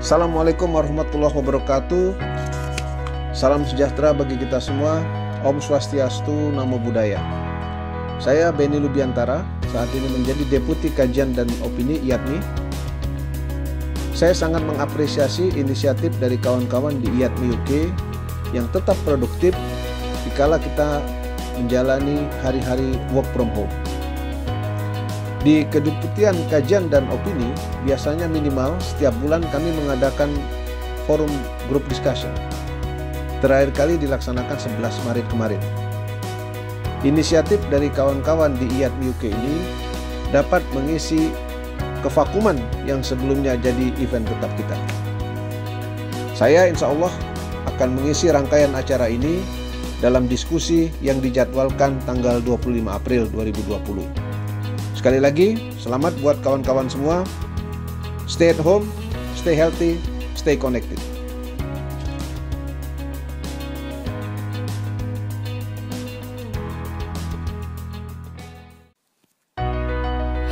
Assalamualaikum warahmatullahi wabarakatuh. Salam sejahtera bagi kita semua. Om Swastiastu, Namo Buddhaya. Saya Benny Lubiantara, saat ini menjadi Deputi Kajian dan Opini IATMI. Saya sangat mengapresiasi inisiatif dari kawan-kawan di IATMI UK yang tetap produktif dikala kita menjalani hari-hari work from home. Di Kedeputian Kajian dan Opini, biasanya minimal setiap bulan kami mengadakan forum group discussion. Terakhir kali dilaksanakan 11 Maret kemarin. Inisiatif dari kawan-kawan di IATMI UK ini dapat mengisi kevakuman yang sebelumnya jadi event tetap kita. Saya insya Allah akan mengisi rangkaian acara ini dalam diskusi yang dijadwalkan tanggal 25 April 2020. Sekali lagi, selamat buat kawan-kawan semua. Stay at home, stay healthy, stay connected.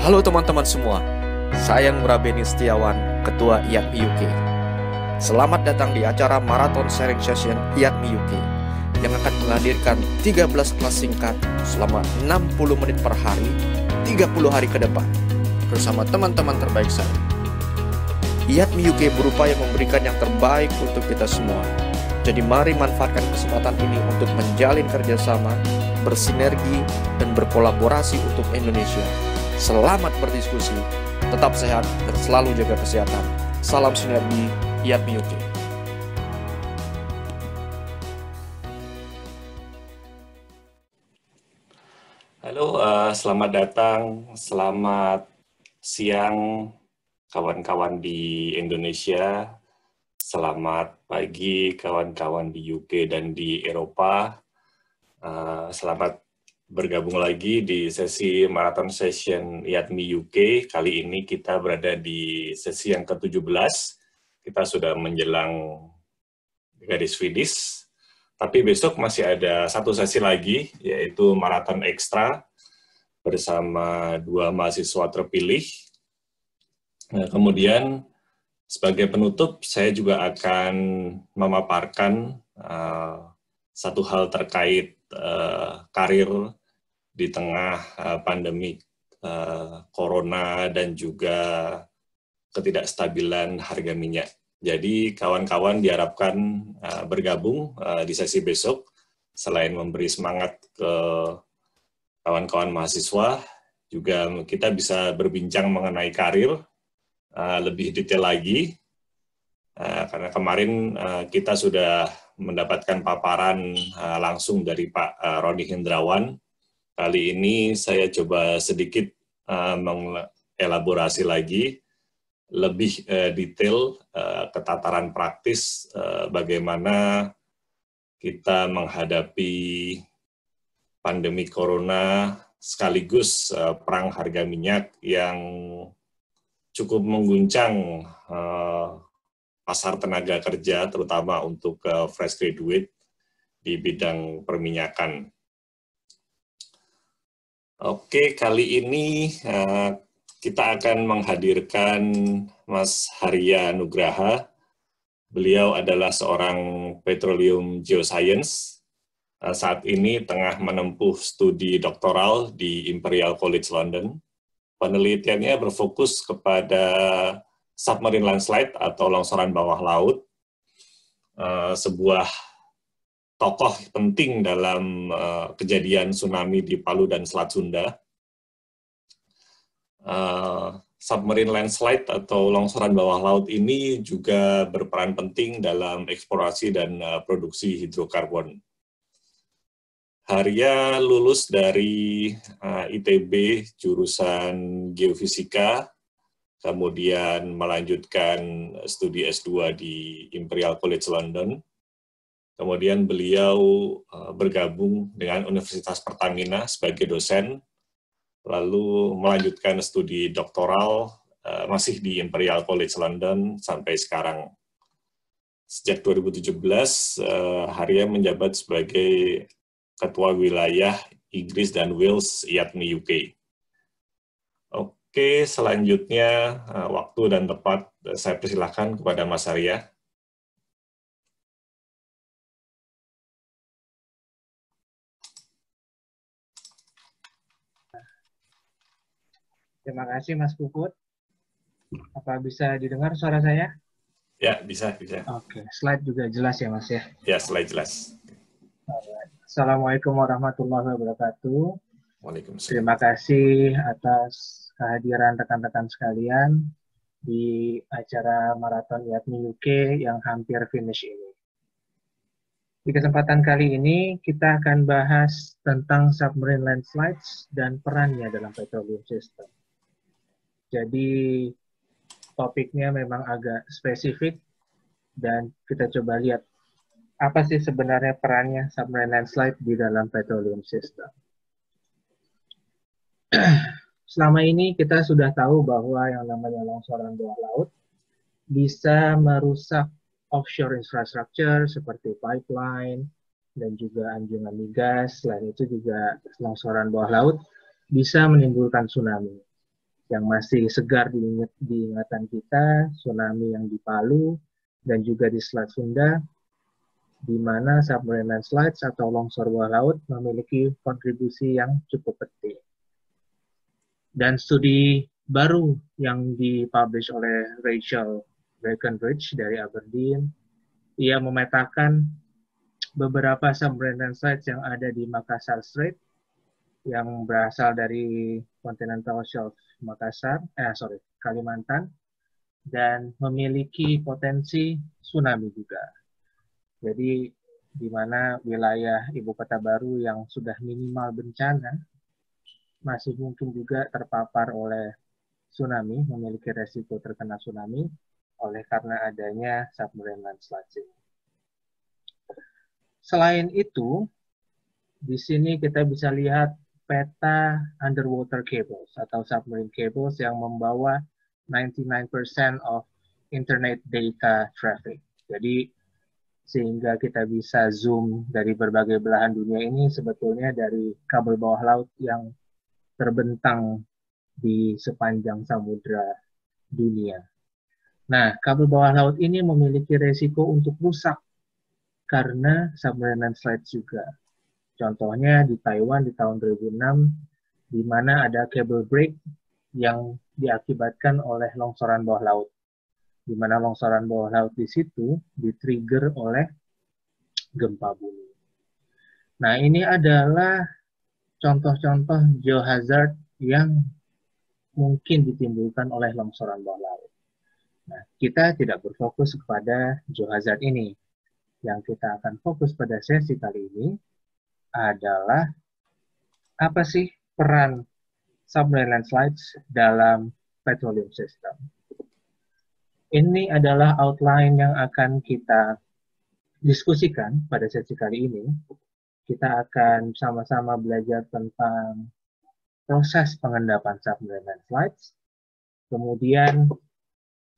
Halo teman-teman semua, saya Ngurah Benny Setiawan, Ketua IATMI UK. Selamat datang di acara Marathon Sharing Session IATMI UK yang akan menghadirkan 13 kelas singkat selama 60 menit per hari, 30 hari ke depan, bersama teman-teman terbaik saya. IATMI UK berupaya memberikan yang terbaik untuk kita semua. Jadi mari manfaatkan kesempatan ini untuk menjalin kerjasama, bersinergi, dan berkolaborasi untuk Indonesia. Selamat berdiskusi, tetap sehat, dan selalu jaga kesehatan. Salam sinergi, IATMI UK. Halo, selamat datang, selamat siang kawan-kawan di Indonesia, selamat pagi kawan-kawan di UK dan di Eropa. Selamat bergabung lagi di sesi Marathon Session IATMI UK. Kali ini kita berada di sesi yang ke-17. Kita sudah menjelang garis finish. Tapi besok masih ada satu sesi lagi, yaitu Marathon Ekstra bersama 2 mahasiswa terpilih. Nah, kemudian sebagai penutup, saya juga akan memaparkan satu hal terkait karir di tengah pandemi corona dan juga ketidakstabilan harga minyak. Jadi kawan-kawan diharapkan bergabung di sesi besok, selain memberi semangat ke kawan-kawan mahasiswa, juga kita bisa berbincang mengenai karir lebih detail lagi, karena kemarin kita sudah mendapatkan paparan langsung dari Pak Roni Hendrawan. Kali ini saya coba sedikit mengelaborasi lagi, lebih detail ke tataran praktis bagaimana kita menghadapi pandemi corona sekaligus perang harga minyak yang cukup mengguncang pasar tenaga kerja, terutama untuk fresh graduate di bidang perminyakan. Oke, kali ini kita akan menghadirkan Mas Haria Nugraha. Beliau adalah seorang petroleum geoscience. Saat ini tengah menempuh studi doktoral di Imperial College London. Penelitiannya berfokus kepada submarine landslide atau longsoran bawah laut, sebuah tokoh penting dalam kejadian tsunami di Palu dan Selat Sunda. Submarine landslide atau longsoran bawah laut ini juga berperan penting dalam eksplorasi dan produksi hidrokarbon. Haria lulus dari ITB jurusan Geofisika, kemudian melanjutkan studi S2 di Imperial College London. Kemudian beliau bergabung dengan Universitas Pertamina sebagai dosen, lalu melanjutkan studi doktoral masih di Imperial College London sampai sekarang. Sejak 2017, Haria menjabat sebagai Ketua Wilayah Inggris dan Wales IATMI UK. Oke, selanjutnya waktu dan tempat saya persilahkan kepada Mas Arya. Terima kasih Mas Puput. Apa bisa didengar suara saya? Ya, bisa. Oke, slide juga jelas ya Mas ya? Ya, slide jelas. Assalamualaikum warahmatullahi wabarakatuh. Waalaikumsalam. Terima kasih atas kehadiran rekan-rekan sekalian di acara Marathon IATMI UK yang hampir finish ini. Di kesempatan kali ini kita akan bahas tentang submarine landslides dan perannya dalam petroleum system. Jadi topiknya memang agak spesifik dan kita coba lihat apa sih sebenarnya perannya submarine landslide di dalam petroleum system. Selama ini kita sudah tahu bahwa yang namanya longsoran bawah laut bisa merusak offshore infrastructure seperti pipeline dan juga anjungan migas. Selain itu juga longsoran bawah laut bisa menimbulkan tsunami. Yang masih segar di ingatan kita, tsunami yang di Palu dan juga di Selat Sunda, di mana submarine landslides atau longsor bawah laut memiliki kontribusi yang cukup penting. Dan studi baru yang dipublish oleh Rachel Breckenridge dari Aberdeen, ia memetakan beberapa submarine landslides yang ada di Makassar Strait yang berasal dari continental shelf Kalimantan, dan memiliki potensi tsunami juga. Jadi di mana wilayah ibu kota baru yang sudah minimal bencana masih mungkin juga terpapar oleh tsunami, memiliki resiko terkena tsunami oleh karena adanya submarine landslides. Selain itu, di sini kita bisa lihat peta underwater cables atau submarine cables yang membawa 99% of internet data traffic. Jadi sehingga kita bisa zoom dari berbagai belahan dunia ini sebetulnya dari kabel bawah laut yang terbentang di sepanjang samudra dunia. Nah, kabel bawah laut ini memiliki resiko untuk rusak karena submarine landslides juga. Contohnya di Taiwan di tahun 2006, di mana ada cable break yang diakibatkan oleh longsoran bawah laut. Di mana longsoran bawah laut di situ di-trigger oleh gempa bumi. Nah, ini adalah contoh-contoh geohazard yang mungkin ditimbulkan oleh longsoran bawah laut. Nah, kita tidak berfokus kepada geohazard ini. Yang kita akan fokus pada sesi kali ini adalah apa sih peran submarine landslides dalam petroleum system. Ini adalah outline yang akan kita diskusikan pada sesi kali ini. Kita akan sama-sama belajar tentang proses pengendapan submarine landslides. Kemudian,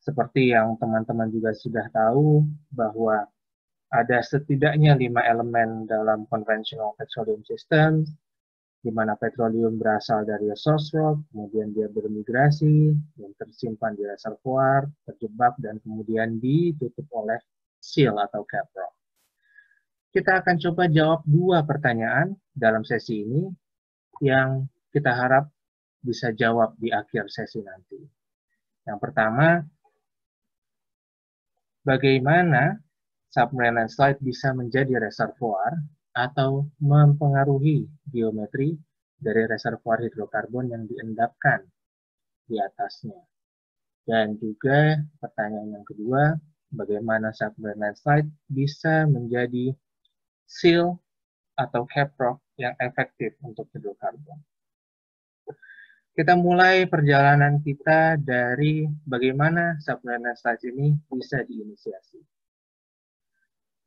seperti yang teman-teman juga sudah tahu, bahwa ada setidaknya 5 elemen dalam conventional petroleum system, di mana petroleum berasal dari source rock, kemudian dia bermigrasi, yang tersimpan di reservoir, terjebak, dan kemudian ditutup oleh seal atau cap rock. Kita akan coba jawab 2 pertanyaan dalam sesi ini, yang kita harap bisa jawab di akhir sesi nanti. Yang pertama, bagaimana submarine landslide bisa menjadi reservoir atau mempengaruhi geometri dari reservoir hidrokarbon yang diendapkan di atasnya. Dan juga pertanyaan yang kedua, bagaimana submarine landslide bisa menjadi seal atau cap rock yang efektif untuk hidrokarbon. Kita mulai perjalanan kita dari bagaimana submarine landslides ini bisa diinisiasi.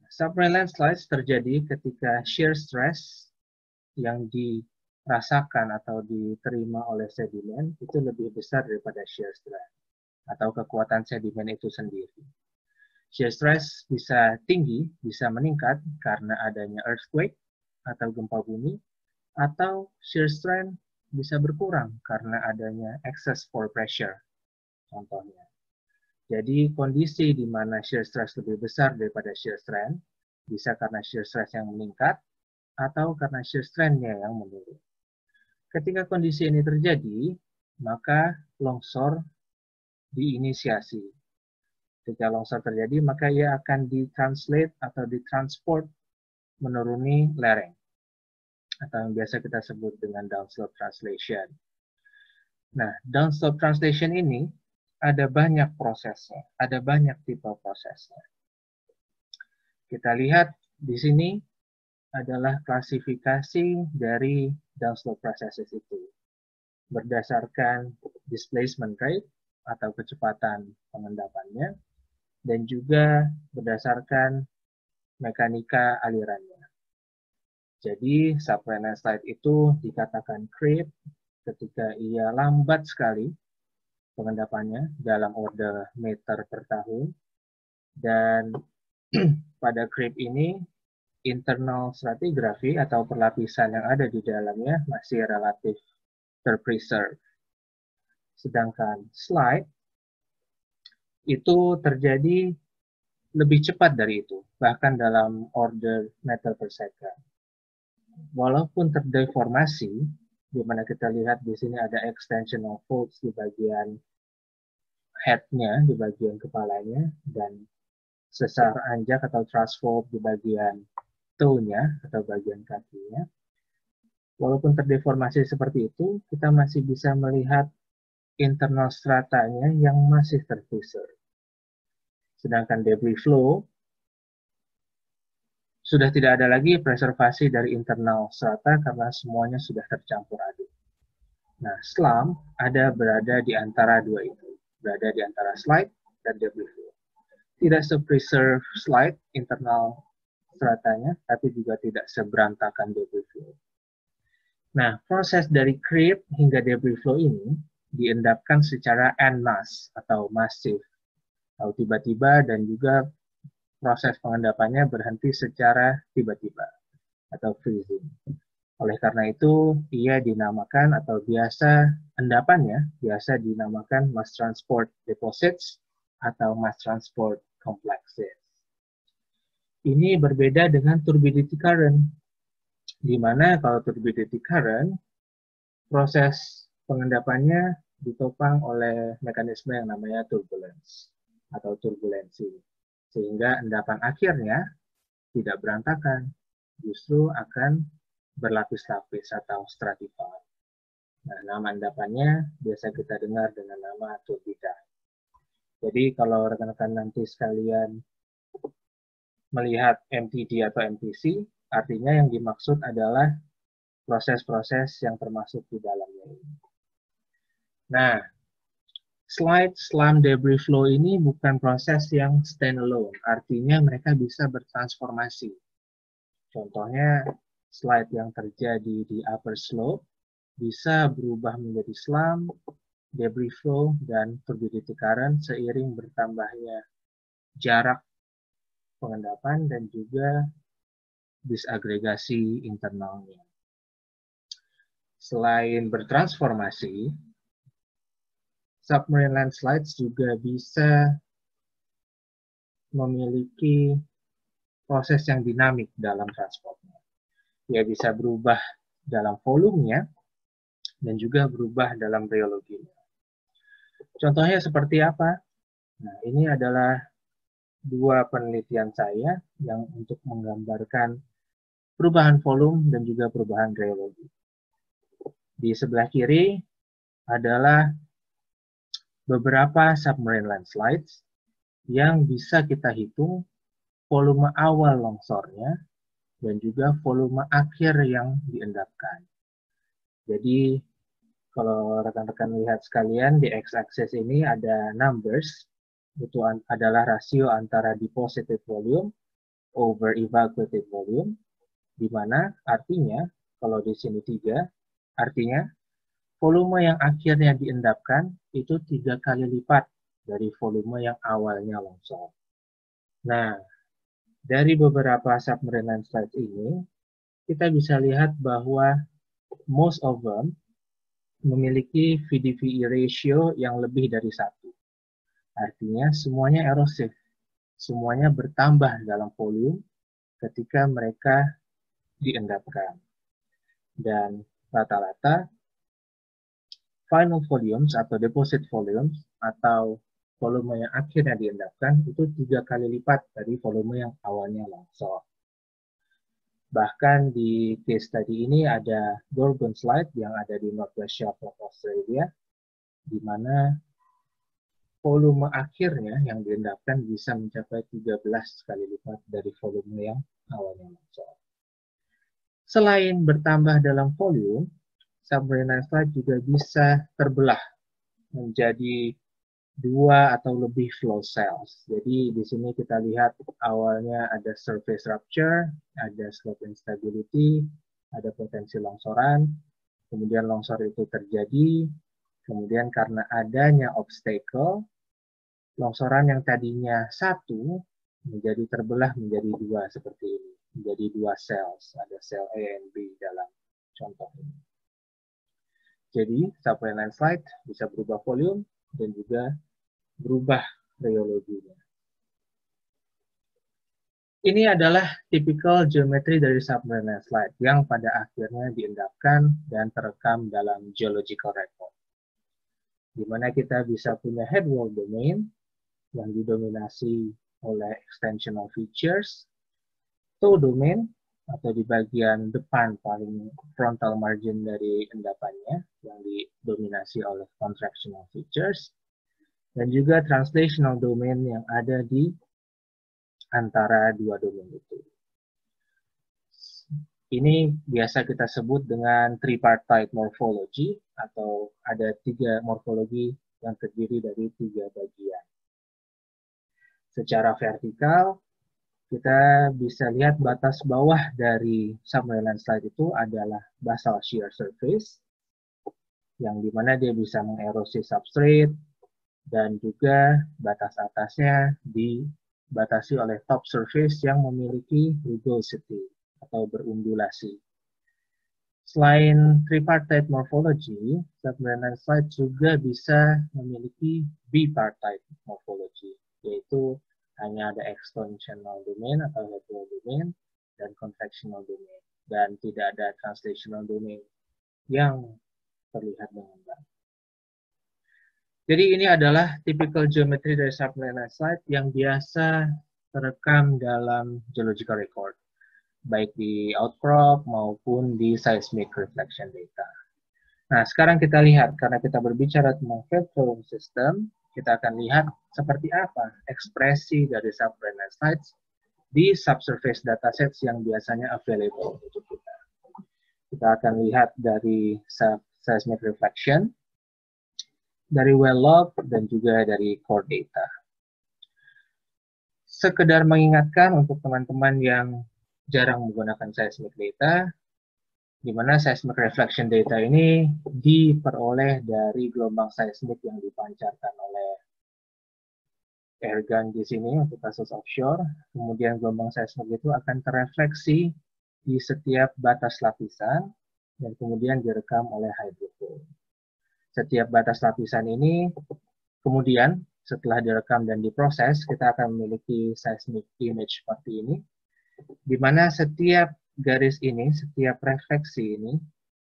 Submarine landslides terjadi ketika shear stress yang dirasakan atau diterima oleh sedimen itu lebih besar daripada shear stress atau kekuatan sedimen itu sendiri. Shear stress bisa tinggi, bisa meningkat karena adanya earthquake atau gempa bumi, atau shear strength bisa berkurang karena adanya excess pore pressure, contohnya. Jadi kondisi di mana shear stress lebih besar daripada shear strength bisa karena shear stress yang meningkat atau karena shear strength-nya yang menurun. Ketika kondisi ini terjadi, maka longsor diinisiasi. Ketika longsor terjadi, maka ia akan ditranslate atau ditransport menuruni lereng, atau yang biasa kita sebut dengan downslope translation. Nah, downslope translation ini ada banyak prosesnya, ada banyak tipe prosesnya. Kita lihat di sini adalah klasifikasi dari downslope processes itu. Berdasarkan displacement rate atau kecepatan pengendapannya, dan juga berdasarkan mekanika alirannya. Jadi, submarine landslide itu dikatakan creep ketika ia lambat sekali pengendapannya dalam order meter per tahun, dan pada creep ini internal stratigraphy atau perlapisan yang ada di dalamnya masih relatif terpreserve. Sedangkan slide itu terjadi lebih cepat dari itu, bahkan dalam order meter per second. Walaupun terdeformasi, di mana kita lihat di sini ada extensional folds di bagian head-nya, di bagian kepalanya, dan sesar anjak atau thrust fold di bagian toe-nya atau bagian kakinya. Walaupun terdeformasi seperti itu, kita masih bisa melihat internal stratanya yang masih terpreserve. Sedangkan debris flow sudah tidak ada lagi preservasi dari internal strata karena semuanya sudah tercampur aduk. Nah, slump berada di antara dua itu, berada di antara slide dan debris flow. Tidak se-preserve slide internal stratanya, tapi juga tidak seberantakan debris flow. Nah, proses dari creep hingga debris flow ini diendapkan secara en masse atau masif, atau tiba-tiba, dan juga proses pengendapannya berhenti secara tiba-tiba atau freezing. Oleh karena itu, ia dinamakan atau endapannya biasa dinamakan mass transport deposits atau mass transport complexes. Ini berbeda dengan turbidity current, di mana kalau turbidity current, proses pengendapannya ditopang oleh mekanisme yang namanya turbulence atau turbulensi. Sehingga endapan akhirnya tidak berantakan, justru akan berlapis-lapis atau stratified. Nah, nama endapannya biasa kita dengar dengan nama turbidite. Jadi kalau rekan-rekan nanti sekalian melihat MTD atau MTC, artinya yang dimaksud adalah proses-proses yang termasuk di dalamnya ini. Nah, slide, slump, debris flow ini bukan proses yang standalone, artinya mereka bisa bertransformasi. Contohnya, slide yang terjadi di upper slope bisa berubah menjadi slump, debris flow, dan turbidity current seiring bertambahnya jarak pengendapan dan juga disagregasi internalnya. Selain bertransformasi, submarine landslides juga bisa memiliki proses yang dinamik dalam transportnya. Ia bisa berubah dalam volumenya dan juga berubah dalam rheologinya. Contohnya seperti apa? Nah, ini adalah dua penelitian saya yang untuk menggambarkan perubahan volume dan juga perubahan rheologi. Di sebelah kiri adalah beberapa submarine landslides yang bisa kita hitung volume awal longsornya dan juga volume akhir yang diendapkan. Jadi kalau rekan-rekan lihat sekalian di x-axis ini ada numbers, itu adalah rasio antara deposited volume over evacuated volume, di mana artinya kalau di sini 3, artinya volume yang akhirnya diendapkan itu 3 kali lipat dari volume yang awalnya longsor. Nah, dari beberapa submarine landslides ini, kita bisa lihat bahwa most of them memiliki VDVE ratio yang lebih dari 1. Artinya semuanya erosif, semuanya bertambah dalam volume ketika mereka diendapkan. Dan rata-rata final volumes atau deposit volumes atau volume yang akhirnya diendapkan itu 3 kali lipat dari volume yang awalnya longsor. Bahkan di case study ini ada Gorgon Slide yang ada di Northwest Shelf of Australia, di mana volume akhirnya yang diendapkan bisa mencapai 13 kali lipat dari volume yang awalnya longsor. Selain bertambah dalam volume, submarine landslide juga bisa terbelah menjadi 2 atau lebih flow cells. Jadi di sini kita lihat awalnya ada surface rupture, ada slope instability, ada potensi longsoran, kemudian longsor itu terjadi, kemudian karena adanya obstacle, longsoran yang tadinya 1 menjadi terbelah menjadi 2 seperti ini, menjadi 2 cells, ada sel A dan B dalam contoh ini. Jadi submarine landslide bisa berubah volume dan juga berubah rheologinya. Ini adalah typical geometry dari submarine landslide yang pada akhirnya diendapkan dan terekam dalam geological record. Di mana kita bisa punya headwall domain yang didominasi oleh extensional features, toe domain atau di bagian depan paling frontal margin dari endapannya yang didominasi oleh contractional features, dan juga translational domain yang ada di antara dua domain itu. Ini biasa kita sebut dengan tripartite morphology, atau ada 3 morfologi yang terdiri dari 3 bagian. Secara vertikal, kita bisa lihat batas bawah dari submarine landslide itu adalah basal shear surface, yang dimana dia bisa mengerosi substrate, dan juga batas atasnya dibatasi oleh top surface yang memiliki rugosity atau berundulasi. Selain tripartite morphology, submarine landslide juga bisa memiliki bipartite morphology, yaitu hanya ada extensional domain atau headwall domain dan contractional domain, dan tidak ada translational domain yang terlihat dengan baik. Jadi ini adalah typical geometry dari submarine landslide yang biasa terekam dalam geological record, baik di outcrop maupun di seismic reflection data. Nah, sekarang kita lihat, karena kita berbicara tentang flat flowing system, kita akan lihat seperti apa ekspresi dari submarine landslides di subsurface datasets yang biasanya available untuk kita. Kita akan lihat dari seismic reflection, dari well log, dan juga dari core data. Sekedar mengingatkan untuk teman-teman yang jarang menggunakan seismic data, di mana seismic reflection data ini diperoleh dari gelombang seismik yang dipancarkan oleh airgun di sini untuk kasus offshore. Kemudian gelombang seismik itu akan terrefleksi di setiap batas lapisan dan kemudian direkam oleh hydrophone. Setiap batas lapisan ini kemudian setelah direkam dan diproses, kita akan memiliki seismic image seperti ini, di mana setiap garis ini, setiap refleksi ini,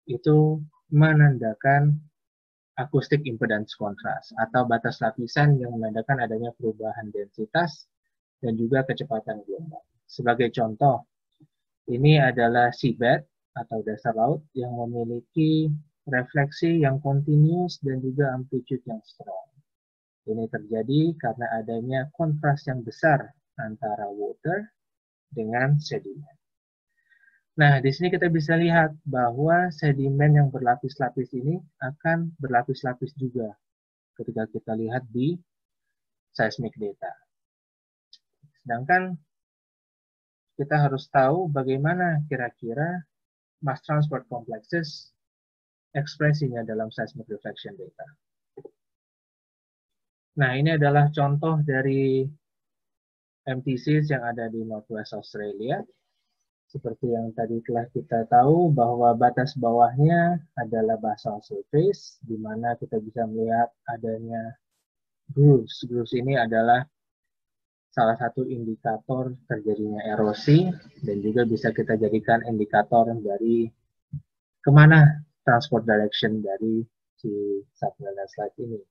itu menandakan acoustic impedance contrast, atau batas lapisan yang menandakan adanya perubahan densitas dan juga kecepatan gelombang. Sebagai contoh, ini adalah seabed atau dasar laut yang memiliki refleksi yang continuous dan juga amplitude yang strong. Ini terjadi karena adanya kontras yang besar antara water dengan sedimen. Nah, di sini kita bisa lihat bahwa sedimen yang berlapis-lapis ini akan berlapis-lapis juga ketika kita lihat di seismic data. Sedangkan kita harus tahu bagaimana kira-kira mass transport complexes ekspresinya dalam seismic reflection data. Nah, ini adalah contoh dari MTCs yang ada di Northwest Australia. seperti yang tadi telah kita tahu bahwa batas bawahnya adalah basal surface, di mana kita bisa melihat adanya grooves. Grooves ini adalah salah satu indikator terjadinya erosi dan juga bisa kita jadikan indikator dari kemana transport direction dari si submarine slide ini.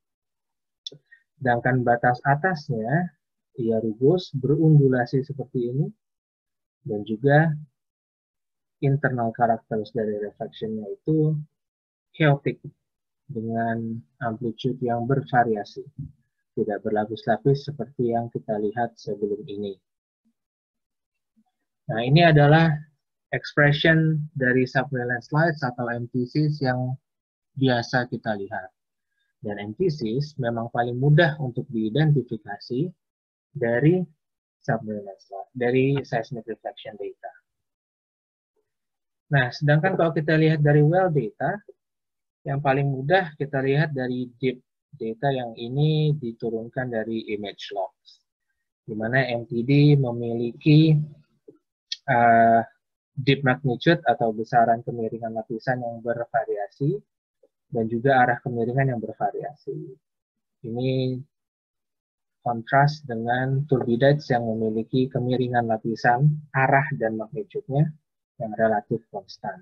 Sedangkan batas atasnya ia rugus berundulasi seperti ini dan juga internal characters dari reflectionnya itu chaotic dengan amplitude yang bervariasi. Tidak berlapis-lapis seperti yang kita lihat sebelum ini. Nah, ini adalah expression dari submarine slides atau MTCs yang biasa kita lihat. Dan MTCs memang paling mudah untuk diidentifikasi dari submarine slide, dari seismic reflection data. Nah, sedangkan kalau kita lihat dari well data, yang paling mudah kita lihat dari deep data yang ini diturunkan dari image logs, di mana MTD memiliki deep magnitude atau besaran kemiringan lapisan yang bervariasi dan juga arah kemiringan yang bervariasi. Ini kontras dengan turbidites yang memiliki kemiringan lapisan, arah dan magnitude-nya yang relatif konstan.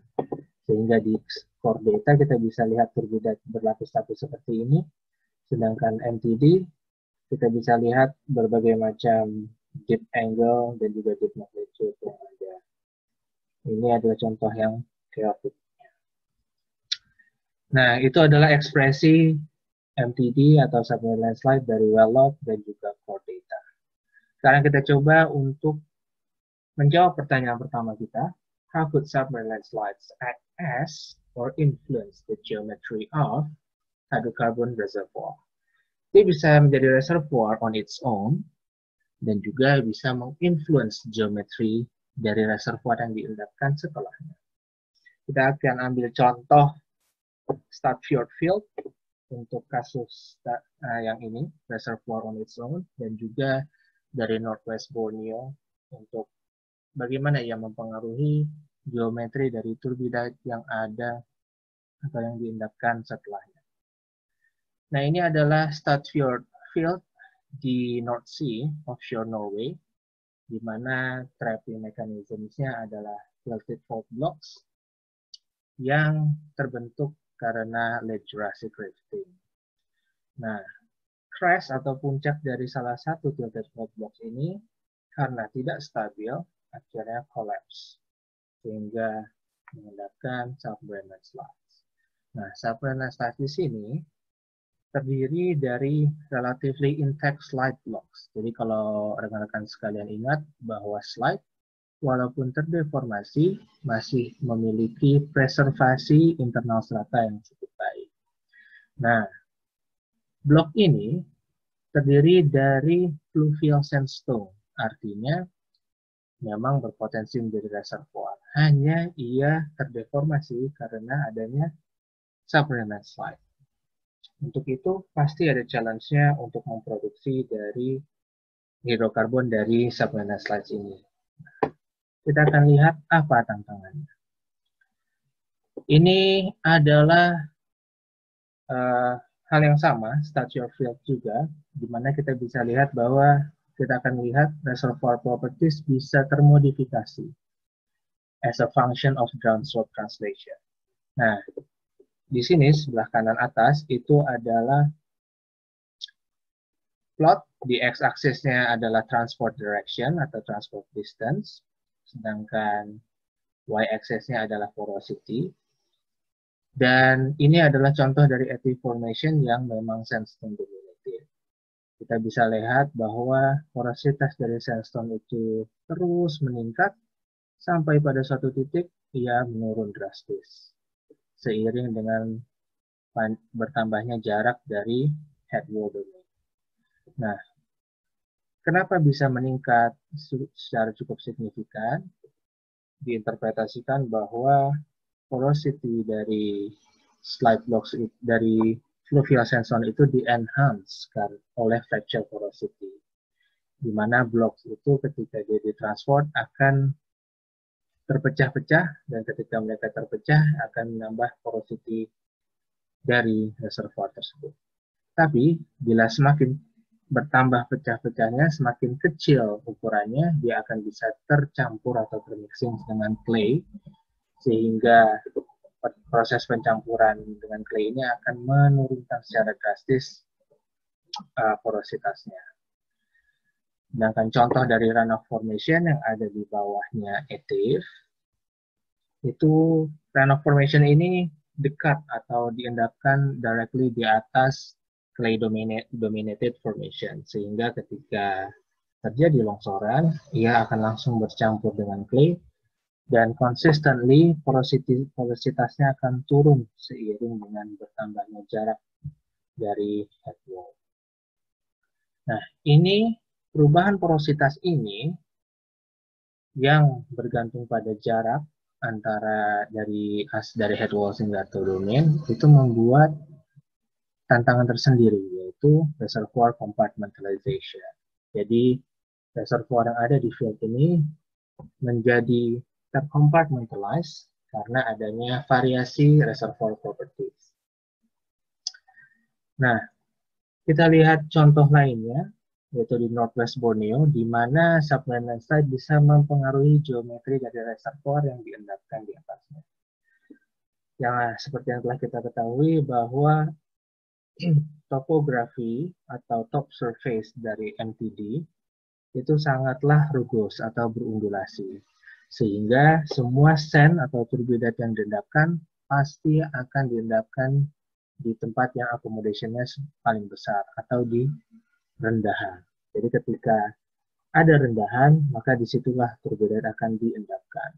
Sehingga di core data kita bisa lihat turbidite berlapis-lapis seperti ini. Sedangkan MTD, kita bisa lihat berbagai macam deep angle dan juga deep magnitude yang ada. Ini adalah contoh yang chaotic. Nah, itu adalah ekspresi MTD atau submarine slide dari well log dan juga core data. Sekarang kita coba untuk menjawab pertanyaan pertama kita. How could submarine slides act as or influence the geometry of hydrocarbon reservoir? Dia bisa menjadi reservoir on its own dan juga bisa menginfluence geometri dari reservoir yang diendapkan setelahnya. Kita akan ambil contoh Statfjord Field untuk kasus yang ini, reservoir on its own, dan juga dari Northwest Borneo untuk bagaimana ia mempengaruhi geometri dari turbidite yang ada atau yang diendapkan setelahnya. Nah, ini adalah Statfjord Field di North Sea, offshore Norway, di mana trapping mechanisms-nya adalah tilted fault blocks yang terbentuk karena late Jurassic rifting. Nah, crash atau puncak dari salah satu tilted fault blocks ini karena tidak stabil, akhirnya collapse, sehingga mengendapkan submarine slides. Nah, submarine slides di sini terdiri dari relatively intact slide blocks. Jadi kalau rekan-rekan sekalian ingat bahwa slide walaupun terdeformasi masih memiliki preservasi internal strata yang cukup baik. Nah, blok ini terdiri dari fluvial sandstone, artinya memang berpotensi menjadi reservoir. Hanya ia terdeformasi karena adanya submarine slide. Untuk itu, pasti ada challenge-nya untuk memproduksi dari hidrokarbon dari submarine slides ini. Kita akan lihat apa tantangannya. Ini adalah hal yang sama, Statfjord Field juga, di mana kita bisa lihat bahwa kita akan lihat reservoir properties bisa termodifikasi as a function of ground slope translation. Nah, di sini sebelah kanan atas itu adalah plot, di x-axisnya adalah transport direction atau transport distance, sedangkan y-axisnya adalah porosity. Dan ini adalah contoh dari earthy formation yang memang sandstone dominated. Kita bisa lihat bahwa porositas dari sandstone itu terus meningkat sampai pada suatu titik ia menurun drastis, seiring dengan bertambahnya jarak dari headwall domain. Nah, kenapa bisa meningkat secara cukup signifikan? Diinterpretasikan bahwa porosity dari slide blocks dari fluvial sandstone itu di-enhance oleh fracture porosity, di mana blok itu ketika dia ditransport akan terpecah-pecah, dan ketika mereka terpecah akan menambah porosity dari reservoir tersebut. Tapi bila semakin bertambah pecah-pecahnya, semakin kecil ukurannya, dia akan bisa tercampur atau termixing dengan clay, sehingga proses pencampuran dengan clay ini akan menurunkan secara drastis porositasnya. Sedangkan contoh dari runoff formation yang ada di bawahnya ETIF, itu runoff formation ini dekat atau diendapkan directly di atas clay dominated formation, sehingga ketika terjadi longsoran, ia akan langsung bercampur dengan clay, dan consistently porositasnya akan turun seiring dengan bertambahnya jarak dari head wall. Nah, ini perubahan porositas ini yang bergantung pada jarak antara dari head wall hingga to domain itu membuat tantangan tersendiri, yaitu reservoir compartmentalization. Jadi reservoir yang ada di field ini menjadi tercompartmentalize karena adanya variasi reservoir properties. Nah, kita lihat contoh lainnya, yaitu di Northwest Borneo, di mana submarine landslide bisa mempengaruhi geometri dari reservoir yang diendapkan di atasnya. Yang seperti yang telah kita ketahui bahwa topografi atau top surface dari MTD itu sangatlah rugus atau berundulasi, sehingga semua sand atau turbidat yang diendapkan pasti akan diendapkan di tempat yang accommodation-nya paling besar atau di rendahan. Jadi ketika ada rendahan, maka disitulah turbidat akan diendapkan.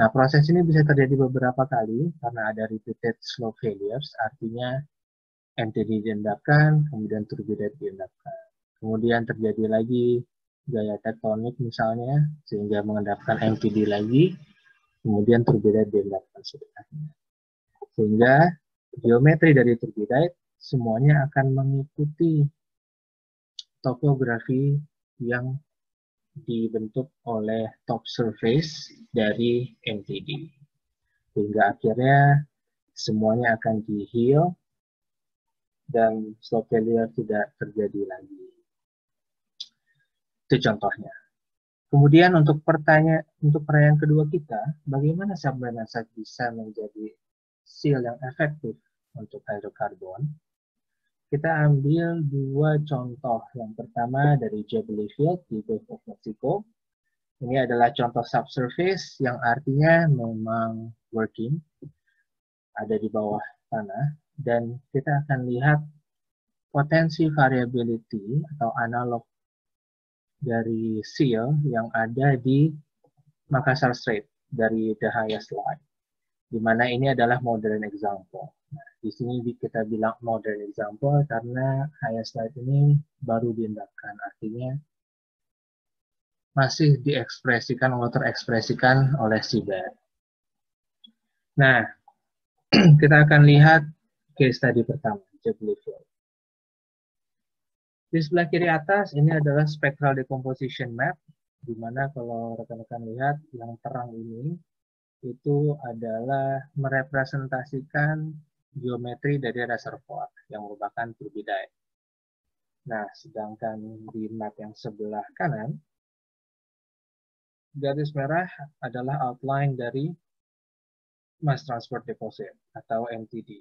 Nah, proses ini bisa terjadi beberapa kali karena ada repeated slope failures, artinya MTD diendapkan, kemudian turbidat diendapkan. Kemudian terjadi lagi gaya tektonik misalnya, sehingga mengendapkan MTD lagi, kemudian turbidat diendapkan setelahnya. Sehingga geometri dari turbidat semuanya akan mengikuti topografi yang dibentuk oleh top surface dari MTD. Sehingga akhirnya semuanya akan di-heal dan slope failure tidak terjadi lagi. Itu contohnya. Kemudian untuk pertanyaan kedua kita, bagaimana submarine landslide bisa menjadi seal yang efektif untuk hydrocarbon? Kita ambil dua contoh. Yang pertama dari Jubilee Field di Gulf of Mexico. Ini adalah contoh subsurface yang artinya memang working, ada di bawah tanah, dan kita akan lihat potensi variability atau analog dari seal yang ada di Makassar Strait dari the highest line, di mana ini adalah modern example. Nah, di sini kita bilang modern example karena highest line ini baru diendapkan, artinya masih diekspresikan atau terekspresikan oleh seabed. Nah, kita akan lihat case study pertama, Jubilee Field. Di sebelah kiri atas ini adalah spectral decomposition map, di mana kalau rekan-rekan lihat yang terang ini itu adalah merepresentasikan geometri dari reservoir yang merupakan turbidite. Nah, sedangkan di map yang sebelah kanan, garis merah adalah outline dari mass transport deposit atau MTD.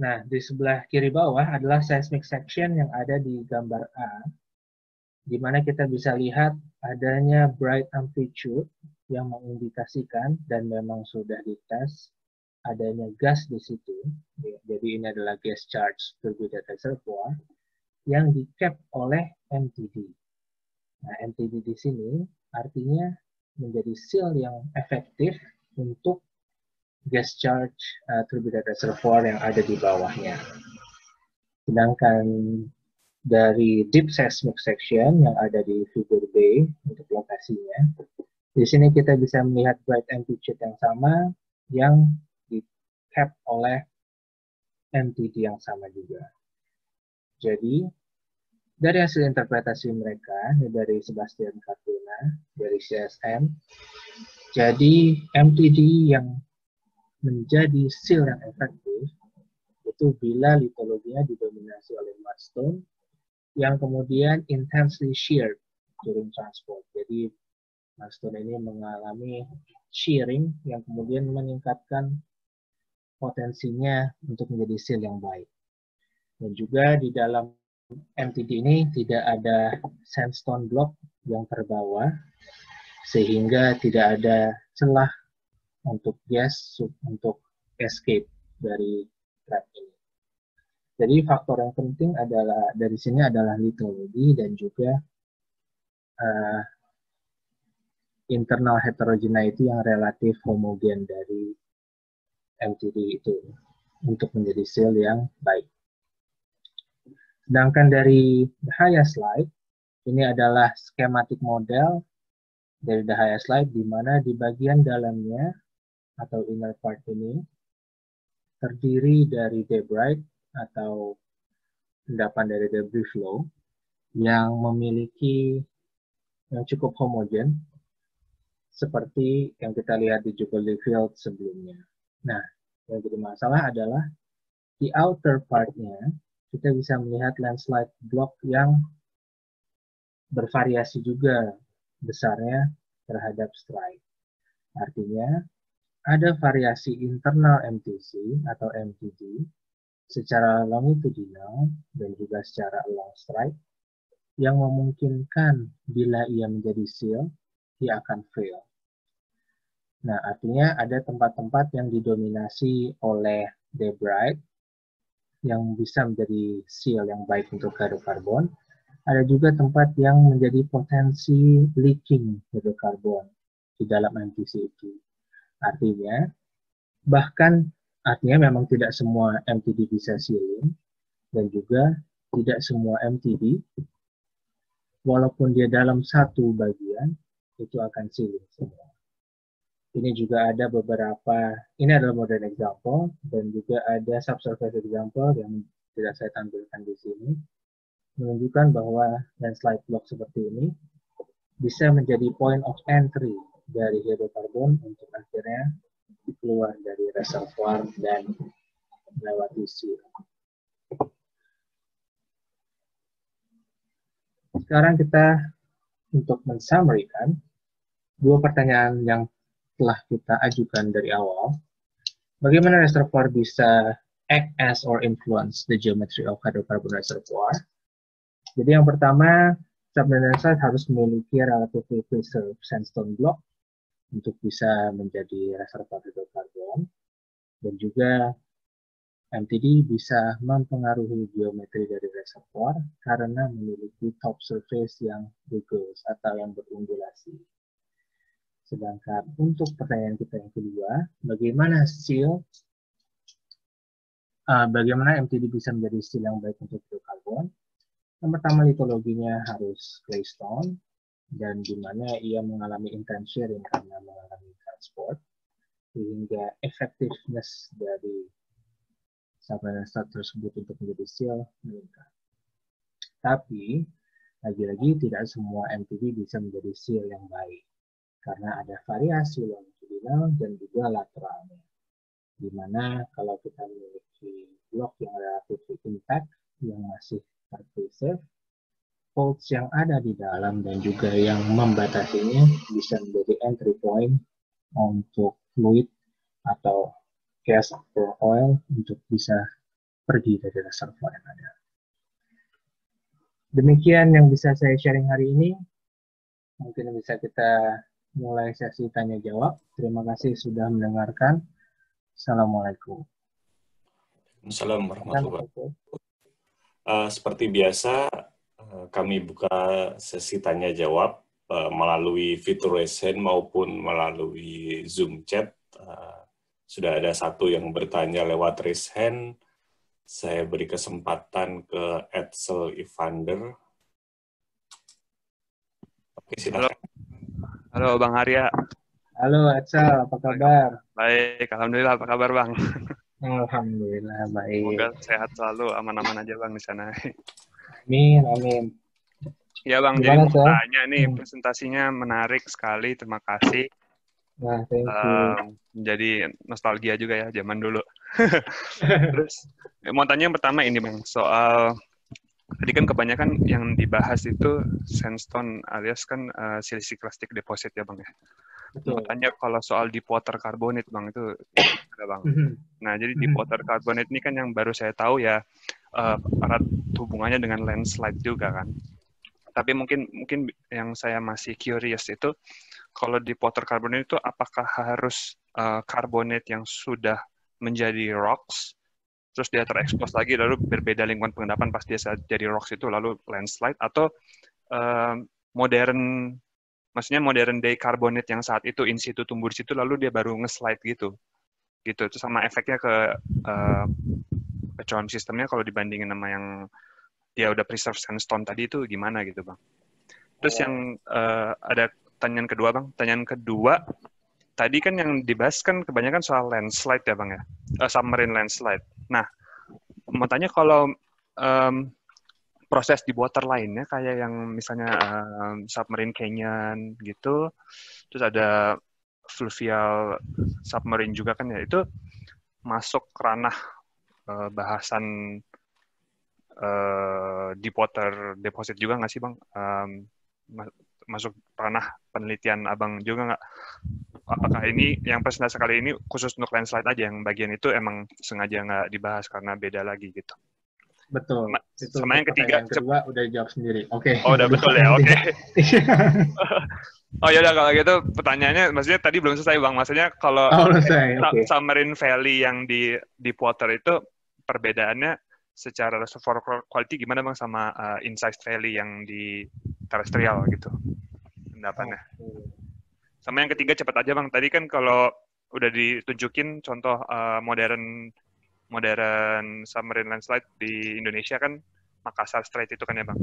Nah, di sebelah kiri bawah adalah seismic section yang ada di gambar A, di mana kita bisa lihat adanya bright amplitude yang mengindikasikan, dan memang sudah dites, adanya gas di situ. Jadi ini adalah gas charge turbidite reservoir yang di-cap oleh MTD. Nah, MTD di sini artinya menjadi seal yang efektif untuk gas charge turbidite reservoir yang ada di bawahnya. Sedangkan dari deep seismic section yang ada di figure B untuk lokasinya, di sini kita bisa melihat bright amplitude yang sama yang di-cap oleh MTD yang sama juga. Jadi Dari hasil interpretasi mereka, dari Sebastian Cardona, dari CSM, jadi MTD yang menjadi seal yang efektif itu bila litologinya didominasi oleh mudstone yang kemudian intensely sheared during transport. Jadi mudstone ini mengalami shearing yang kemudian meningkatkan potensinya untuk menjadi seal yang baik. Dan juga di dalam MTD ini tidak ada sandstone block yang terbawa, sehingga tidak ada celah untuk gas untuk escape dari trap ini. Jadi faktor yang penting adalah dari sini adalah litologi dan juga internal heterogeneity yang relatif homogen dari MTD itu untuk menjadi seal yang baik. Sedangkan dari Dahaya slide, ini adalah schematic model dari Dahaya slide di mana di bagian dalamnya atau inner part ini terdiri dari debris atau endapan dari debris flow yang memiliki yang cukup homogen seperti yang kita lihat di Jubilee Field sebelumnya. Nah, yang jadi masalah adalah di outer part-nya kita bisa melihat landslide block yang bervariasi juga besarnya terhadap strike. Artinya, ada variasi internal MTC atau MTD secara longitudinal dan juga secara long strike yang memungkinkan bila ia menjadi seal, ia akan fail. Nah, artinya ada tempat-tempat yang didominasi oleh debris yang bisa menjadi seal yang baik untuk hidrokarbon. Ada juga tempat yang menjadi potensi leaking hidrokarbon di dalam MTC itu. Artinya memang tidak semua MTD bisa sealing dan juga tidak semua MTD walaupun dia dalam satu bagian itu akan sealing semua. Ini juga ada beberapa, ini adalah modern example dan juga ada subsurface example yang tidak saya tampilkan di sini, menunjukkan bahwa landslide block seperti ini bisa menjadi point of entry dari hidrokarbon untuk akhirnya keluar dari reservoir dan melewati seal. Sekarang kita untuk mensummary-kan dua pertanyaan yang telah kita ajukan dari awal. Bagaimana reservoir bisa act as or influence the geometry of hydrocarbon reservoir? Jadi yang pertama, submarine site harus memiliki relatively preserved sandstone block untuk bisa menjadi reservoir hidrokarbon. Dan juga MTD bisa mempengaruhi geometri dari reservoir karena memiliki top surface yang rugose atau yang berundulasi. Sedangkan untuk pertanyaan kita yang kedua, bagaimana MTD bisa menjadi seal yang baik untuk hidrokarbon? Yang pertama, litologinya harus claystone, dan di mana ia mengalami intense shearing karena mengalami transport, sehingga effectiveness dari submarine site tersebut untuk menjadi seal meningkat. Tapi, lagi-lagi tidak semua MTD bisa menjadi seal yang baik, karena ada variasi longitudinal dan juga lateralnya. Di mana kalau kita memiliki blok yang relatif intact, yang masih terpreserve, faults yang ada di dalam dan juga yang membatasinya bisa menjadi entry point untuk fluid atau gas or oil untuk bisa pergi dari reservoir yang ada. Demikian yang bisa saya sharing hari ini. Mungkin bisa kita mulai sesi tanya jawab. Terima kasih sudah mendengarkan. Assalamualaikum. Assalamualaikum warahmatullahi wabarakatuh. Seperti biasa, kami buka sesi tanya jawab melalui fitur raise hand maupun melalui Zoom chat. Sudah ada satu yang bertanya lewat raise hand. Saya beri kesempatan ke Edsel Evander. Oke, silakan. Halo Bang Arya. Halo Edsel, apa kabar? Baik, alhamdulillah. Apa kabar Bang? Alhamdulillah baik. Semoga sehat selalu, aman-aman aja Bang di sana. Amin, amin. Ya Bang, jadi Gimana, mau Sal? tanya nih, presentasinya menarik sekali, terima kasih. Nah, thank you. Jadi nostalgia juga ya, zaman dulu. Terus, mau tanya yang pertama ini Bang, soal tadi kan kebanyakan yang dibahas itu sandstone alias kan siliciclastic deposit ya Bang ya. Mau Betul. tanya kalau soal deep water carbonate Bang, itu ada Bang. Nah, jadi deep water carbonate ini kan yang baru saya tahu ya, erat hubungannya dengan landslide juga kan. Tapi mungkin yang saya masih curious itu, kalau deep water carbonate itu apakah harus carbonate yang sudah menjadi rocks, terus dia terekspos lagi, lalu berbeda lingkungan pengendapan pas dia jadi rocks itu, lalu landslide, atau maksudnya modern day carbonate yang saat itu in situ tumbuh di situ, lalu dia baru nge-slide gitu. Itu sama efeknya ke kecoan sistemnya kalau dibandingin sama yang dia udah preserve sandstone tadi itu gimana gitu Bang. Terus yang ada pertanyaan kedua Bang. Pertanyaan kedua, tadi kan yang dibahas kan kebanyakan soal landslide ya Bang ya, submarine landslide. Nah, mau tanya kalau proses di water lainnya kayak yang misalnya submarine canyon gitu, terus ada fluvial submarine juga kan ya, itu masuk ranah bahasan deep water deposit juga nggak sih Bang? Masuk ranah penelitian Abang juga nggak? Apakah ini yang presentasi kali ini khusus untuk landslide aja, yang bagian itu emang sengaja nggak dibahas karena beda lagi gitu? Betul. Sama yang ketiga, yang kedua udah dijawab sendiri. Oke. Oh, udah betul ya. Oke. Oh ya udah, kalau gitu pertanyaannya, maksudnya tadi belum selesai Bang. Maksudnya kalau submarine valley yang di deep water itu perbedaannya secara reservoir quality gimana Bang sama incised valley yang di terrestrial gitu pendapatnya. Sama yang ketiga cepat aja Bang. Tadi kan kalau udah ditunjukin contoh modern submarine landslide di Indonesia kan Makassar Strait itu kan ya Bang.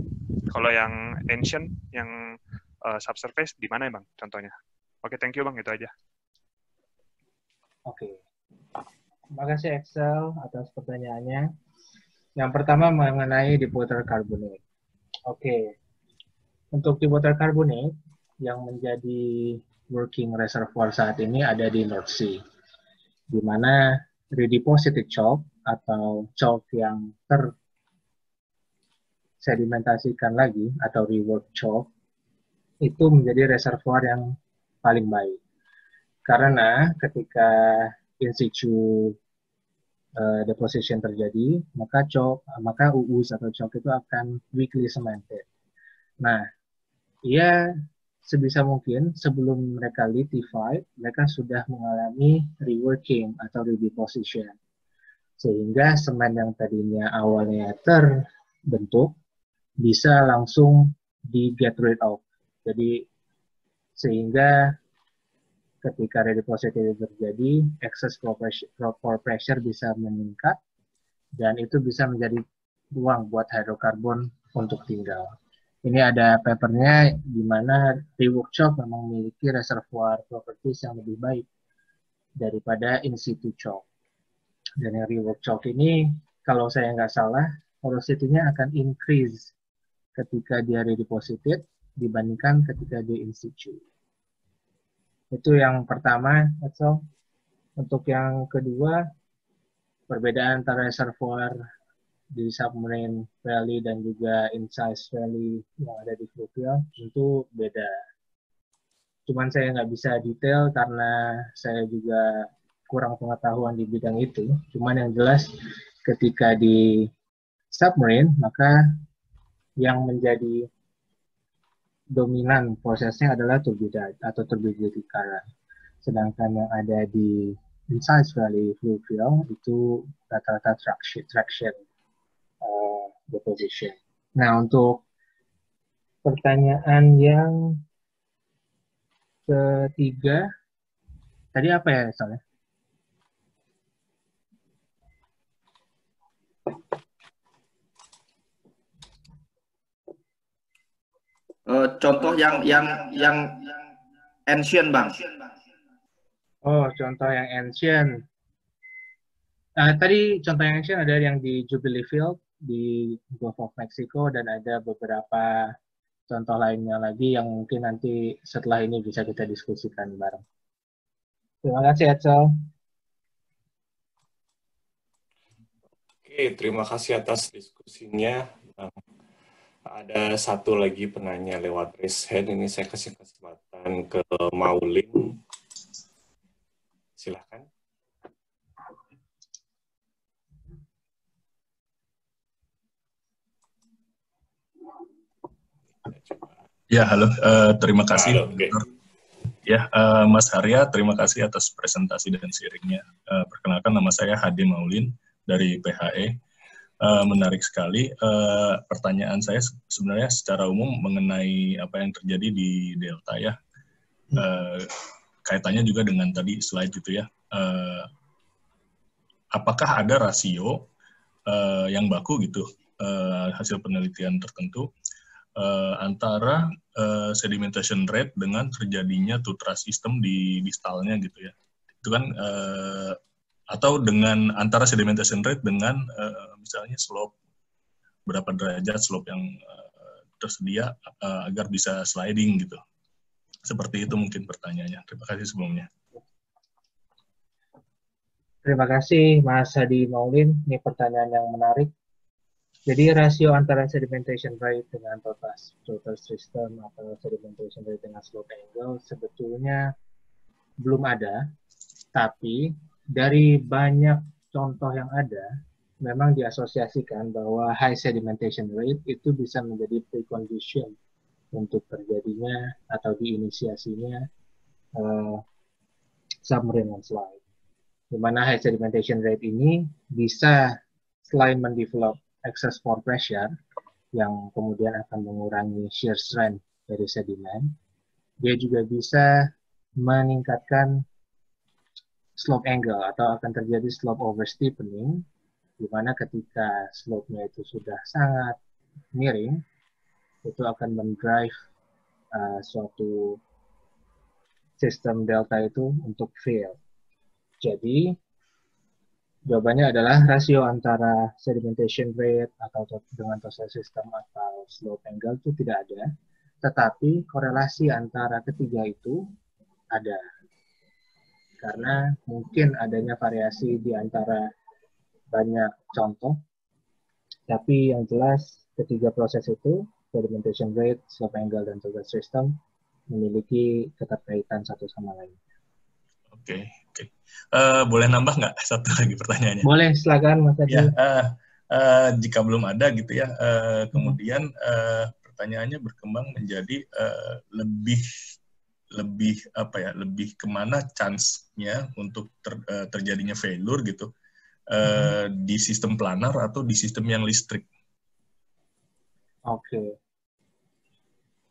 Kalau yang ancient, yang subsurface di mana ya Bang contohnya? Oke, thank you Bang, itu aja. Oke. Terima kasih Excel atas pertanyaannya. Yang pertama mengenai deep water carbonate. Oke. Untuk deep water carbonate yang menjadi working reservoir saat ini ada di North Sea, di mana redeposited chalk atau chalk yang tersedimentasikan lagi atau rework chalk itu menjadi reservoir yang paling baik. Karena ketika in situ deposition terjadi, maka uus atau chalk itu akan weakly cemented. Nah, sebisa mungkin sebelum mereka litified, mereka sudah mengalami reworking atau redeposition. Sehingga semen yang tadinya awalnya terbentuk bisa langsung di get rid of. Jadi sehingga ketika redeposit itu terjadi, excess pore pressure bisa meningkat dan itu bisa menjadi ruang buat hidrokarbon untuk tinggal. Ini ada papernya di mana rework chalk memang memiliki reservoir properties yang lebih baik daripada in situ chalk. Dan yang rework chalk ini, kalau saya nggak salah, porosity-nya akan increase ketika dia redeposited dibandingkan ketika dia in situ. Itu yang pertama, Axel. Untuk yang kedua, perbedaan antara reservoir di submarine valley dan juga incised valley yang ada di fluvial tentu beda. Cuman saya nggak bisa detail karena saya juga kurang pengetahuan di bidang itu. Cuman yang jelas ketika di submarine, maka yang menjadi dominan prosesnya adalah turbidite atau turbiditic current. Sedangkan yang ada di incised valley fluvial itu rata-rata traction deposition. Nah, untuk pertanyaan yang ketiga, tadi apa ya misalnya? Contoh yang ancient Bang. Oh, contoh yang ancient. Tadi contoh yang action ada yang di Jubilee Field di Gulf of Mexico dan ada beberapa contoh lainnya lagi yang mungkin nanti setelah ini bisa kita diskusikan bareng. Terima kasih, Edsel. Oke, terima kasih atas diskusinya. Ada satu lagi penanya lewat raise hand. Ini saya kasih kesempatan ke Maulin. Silahkan. Ya, halo. Terima kasih. Halo, okay. Ya, Mas Arya, terima kasih atas presentasi dan sharingnya. Perkenalkan, nama saya Hadi Maulin dari PHE. Menarik sekali. Pertanyaan saya sebenarnya secara umum mengenai apa yang terjadi di Delta ya. Kaitannya juga dengan tadi slide gitu ya. Apakah ada rasio yang baku gitu, hasil penelitian tertentu, antara sedimentation rate dengan terjadinya tutra sistem di distalnya gitu ya. Itu kan atau dengan antara sedimentation rate dengan misalnya slope berapa derajat slope yang tersedia agar bisa sliding gitu. Seperti itu mungkin pertanyaannya. Terima kasih sebelumnya. Terima kasih Mas Hadi Maulin. Ini pertanyaan yang menarik. Jadi rasio antara sedimentation rate dengan total system atau sedimentation rate dengan slope angle sebetulnya belum ada, tapi dari banyak contoh yang ada, memang diasosiasikan bahwa high sedimentation rate itu bisa menjadi precondition untuk terjadinya atau diinisiasinya submarine landslide. Di mana high sedimentation rate ini bisa selain mendevelop excess pore pressure yang kemudian akan mengurangi shear strength dari sedimen, dia juga bisa meningkatkan slope angle atau akan terjadi slope oversteepening, di mana ketika slope-nya itu sudah sangat miring, itu akan mendrive suatu sistem delta itu untuk fail. Jadi jawabannya adalah rasio antara sedimentation rate atau dengan total system atau slope angle itu tidak ada, tetapi korelasi antara ketiga itu ada. Karena mungkin adanya variasi di antara banyak contoh, tapi yang jelas ketiga proses itu, sedimentation rate, slope angle, dan total system, memiliki keterkaitan satu sama lain. Oke. Boleh nambah nggak satu lagi pertanyaannya? Boleh, silakan Mas Adi. Ya, jika belum ada gitu ya, kemudian pertanyaannya berkembang menjadi lebih apa ya, lebih kemana chance-nya untuk terjadinya failure gitu di sistem planar atau di sistem yang listrik? Oke.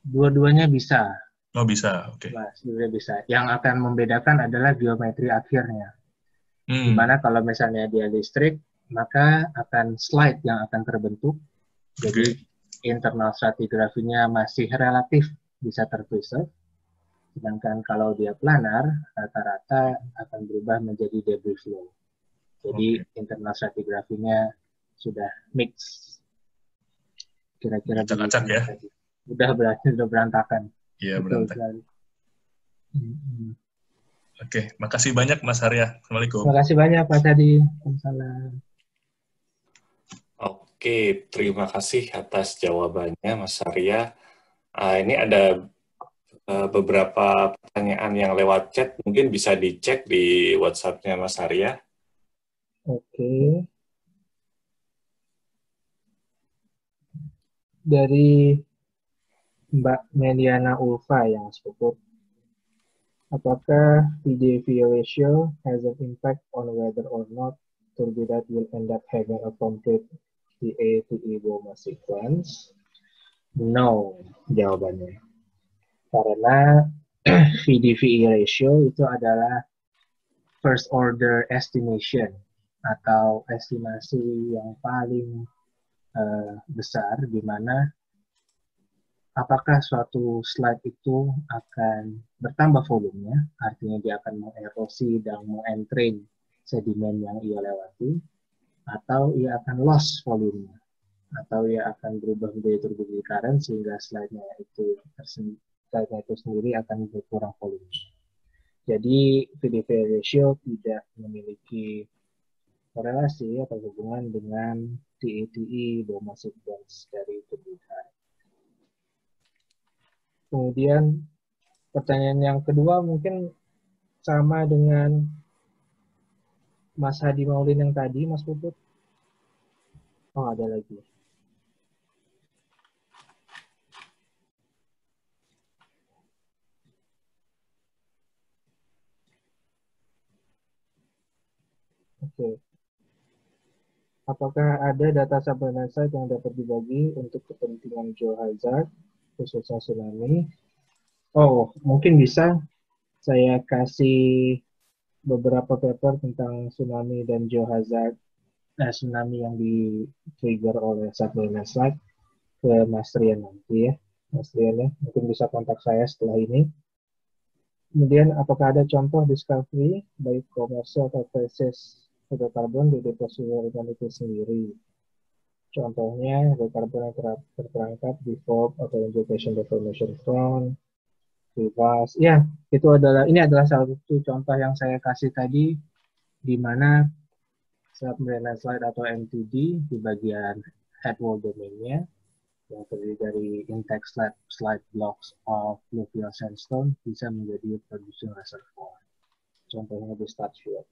Dua-duanya bisa. Oh bisa, oke. Nah, sebenarnya bisa. Yang akan membedakan adalah geometri akhirnya. Dimana kalau misalnya dia listrik, maka akan slide yang akan terbentuk. Jadi internal stratigrafinya masih relatif bisa terpreserve. Sedangkan kalau dia planar, rata-rata akan berubah menjadi debris flow. Jadi internal stratigrafinya sudah mix. Kira-kira acak-acak ya. Udah berantakan. Iya, berantakan. Oke, makasih banyak Mas Arya. Assalamualaikum. Terima kasih banyak Pak Tadi. Waalaikumsalam. Oke, terima kasih atas jawabannya Mas Arya. Ini ada beberapa pertanyaan yang lewat chat, mungkin bisa dicek di WhatsApp-nya Mas Arya. Oke. Dari Mbak Meliana Ulfa yang sepupu. Apakah PDV ratio has an impact on whether or not turbidite will end up having a complete TA to Iboma sequence? No, jawabannya. Karena PDV ratio itu adalah first order estimation atau estimasi yang paling besar, di mana apakah suatu slide itu akan bertambah volumenya, artinya dia akan mengerosi dan mengentrain sedimen yang ia lewati, atau ia akan loss volume, atau ia akan berubah menjadi turbidity current sehingga slide-nya itu sendiri akan berkurang volume. Jadi VDV ratio tidak memiliki korelasi atau hubungan dengan TATE, biomass advance dari turbidity current. Kemudian pertanyaan yang kedua mungkin sama dengan Mas Hadi Maulin yang tadi, Mas Puput. Oh, ada lagi. Oke. Apakah ada data supplemental site yang dapat dibagi untuk kepentingan geohazard, khususnya tsunami? Oh, mungkin bisa saya kasih beberapa paper tentang tsunami dan geohazard, tsunami yang di-trigger oleh supplemental site ke Mas Rian nanti ya. Mas Rian ya, mungkin bisa kontak saya setelah ini. Kemudian, apakah ada contoh discovery, baik komersial atau proses hidrokarbon di deposit organik itu sendiri? Contohnya, hidrokarbon yang terperangkap di fault atau injection deformation front, crevasse. Ya, ini adalah salah satu contoh yang saya kasih tadi, di mana submarine slide atau MTD di bagian headwall domainnya, yang terdiri dari intake slide blocks of fluvial sandstone bisa menjadi producing reservoir. Contohnya di start field.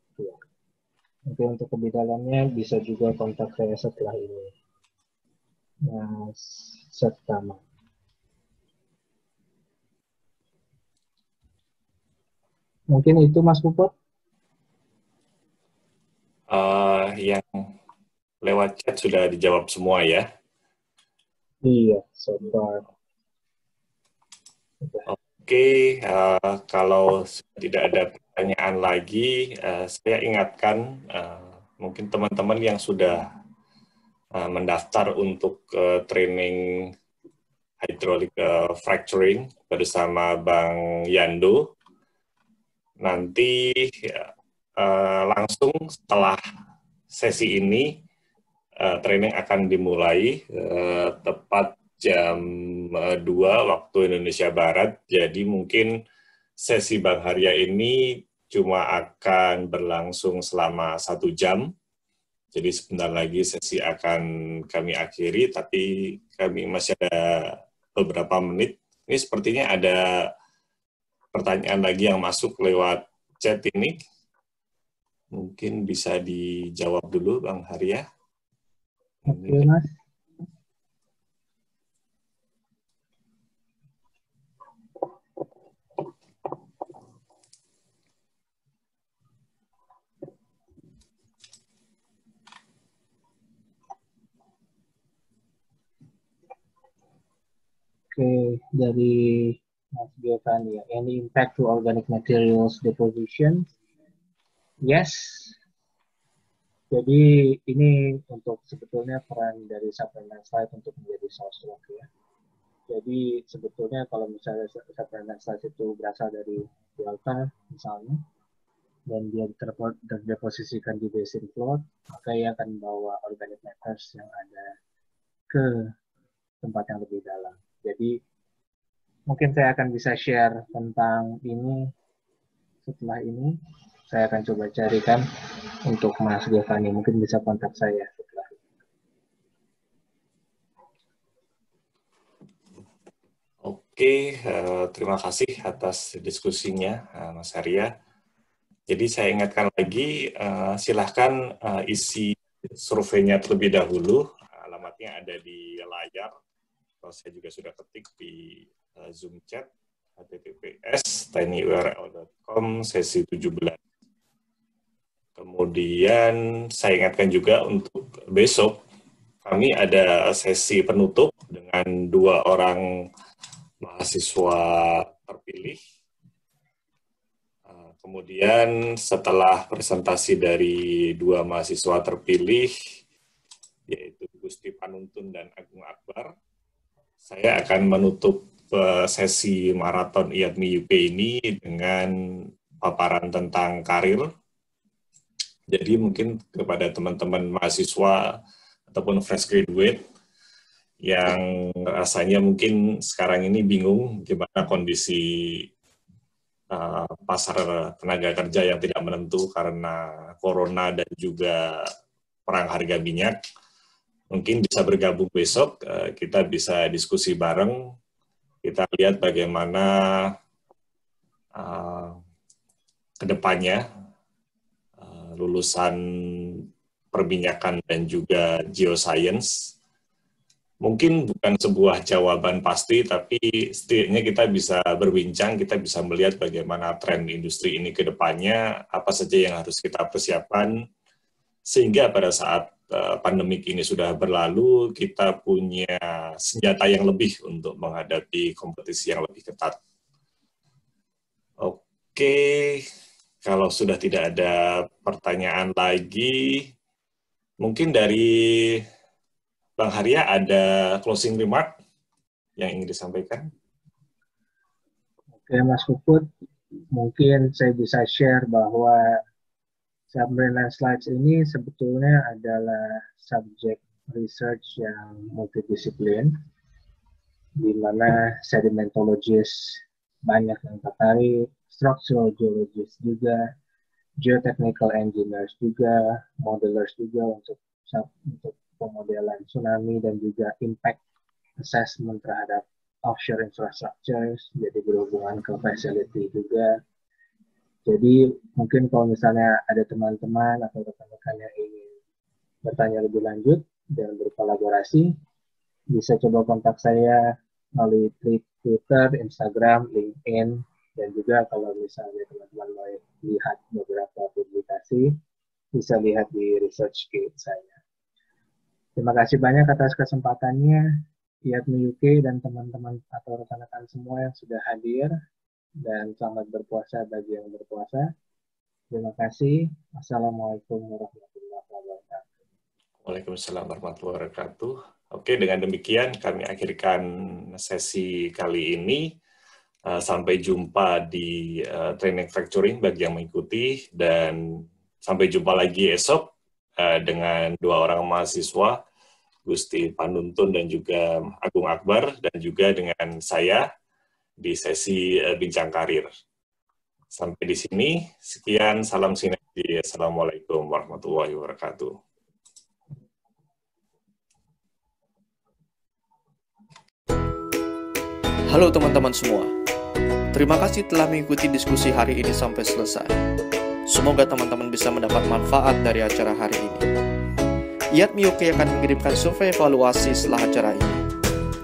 Oke, untuk lebih dalamnya bisa juga kontak saya setelah ini. Mas Septama. Mungkin itu Mas Puput? Yang lewat chat sudah dijawab semua ya? Iya, so far. Oke, kalau tidak ada pertanyaan lagi, saya ingatkan mungkin teman-teman yang sudah mendaftar untuk training hydraulic fracturing bersama Bang Yando, nanti langsung setelah sesi ini training akan dimulai tepat jam 2 waktu Indonesia Barat. Jadi mungkin sesi Bang Haria ini cuma akan berlangsung selama 1 jam. Jadi sebentar lagi sesi akan kami akhiri, tapi kami masih ada beberapa menit. Ini sepertinya ada pertanyaan lagi yang masuk lewat chat ini. Mungkin bisa dijawab dulu Bang Haria. Oke, Mas. Oke, dari Mas Giovanni ya. Any impact to organic materials deposition? Yes. Jadi ini untuk sebetulnya peran dari supplemental slide untuk menjadi source rock ya. Jadi sebetulnya kalau misalnya supplemental slide itu berasal dari delta misalnya, dan dia terdeposisikan di basin floor, maka ia akan membawa organic matters yang ada ke tempat yang lebih dalam. Jadi mungkin saya akan bisa share tentang ini setelah ini. Saya akan coba carikan untuk Mas Giovanni. Mungkin bisa kontak saya setelah ini. Oke, terima kasih atas diskusinya Mas Haria. Jadi saya ingatkan lagi, silahkan isi surveinya terlebih dahulu. Alamatnya ada di layar. Saya juga sudah ketik di Zoom chat, https://tinyurl.com sesi 17. Kemudian saya ingatkan juga untuk besok kami ada sesi penutup dengan 2 orang mahasiswa terpilih. Kemudian setelah presentasi dari 2 mahasiswa terpilih, yaitu Gusti Panuntun dan Agung Akbar, saya akan menutup sesi maraton IATMI UK ini dengan paparan tentang karir. Jadi mungkin kepada teman-teman mahasiswa ataupun fresh graduate yang rasanya mungkin sekarang ini bingung gimana kondisi pasar tenaga kerja yang tidak menentu karena corona dan juga perang harga minyak, mungkin bisa bergabung besok, kita bisa diskusi bareng, kita lihat bagaimana kedepannya lulusan perminyakan dan juga geoscience. Mungkin bukan sebuah jawaban pasti, tapi setidaknya kita bisa berbincang, kita bisa melihat bagaimana tren industri ini ke depannya, apa saja yang harus kita persiapkan, sehingga pada saat pandemik ini sudah berlalu, kita punya senjata yang lebih untuk menghadapi kompetisi yang lebih ketat. Oke, kalau sudah tidak ada pertanyaan lagi, mungkin dari Bang Haria ada closing remark yang ingin disampaikan? Oke, Mas Puput, mungkin saya bisa share bahwa submarine landslides ini sebetulnya adalah subjek research yang multidisiplin, di mana sedimentologist banyak yang tertarik, structural geologist juga, geotechnical engineers juga, modelers juga untuk pemodelan tsunami dan juga impact assessment terhadap offshore infrastructures, jadi berhubungan ke facility juga. Jadi mungkin kalau misalnya ada teman-teman atau rekan-rekan yang ingin bertanya lebih lanjut dan berkolaborasi, bisa coba kontak saya melalui Twitter, Instagram, LinkedIn, dan juga kalau misalnya teman-teman mau lihat beberapa publikasi, bisa lihat di ResearchGate saya. Terima kasih banyak atas kesempatannya, IATMI UK dan teman-teman atau rekan-rekan semua yang sudah hadir, dan selamat berpuasa bagi yang berpuasa. Terima kasih. Assalamualaikum warahmatullahi wabarakatuh. Waalaikumsalam warahmatullahi wabarakatuh. Oke, dengan demikian kami akhirkan sesi kali ini. Sampai jumpa di training fracturing bagi yang mengikuti, dan sampai jumpa lagi esok dengan dua orang mahasiswa, Gusti Panuntun dan juga Agung Akbar, dan juga dengan saya di sesi Bincang Karir. Sampai di sini, sekian, salam sinergi. Assalamualaikum warahmatullahi wabarakatuh. Halo teman-teman semua, terima kasih telah mengikuti diskusi hari ini sampai selesai. Semoga teman-teman bisa mendapat manfaat dari acara hari ini. IATMI UK akan mengirimkan survei evaluasi setelah acara ini.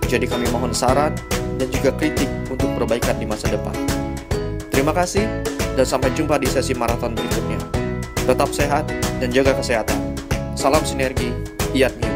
Jadi kami mohon saran dan juga kritik untuk perbaikan di masa depan. Terima kasih dan sampai jumpa di sesi maraton berikutnya. Tetap sehat dan jaga kesehatan. Salam sinergi, IATMI.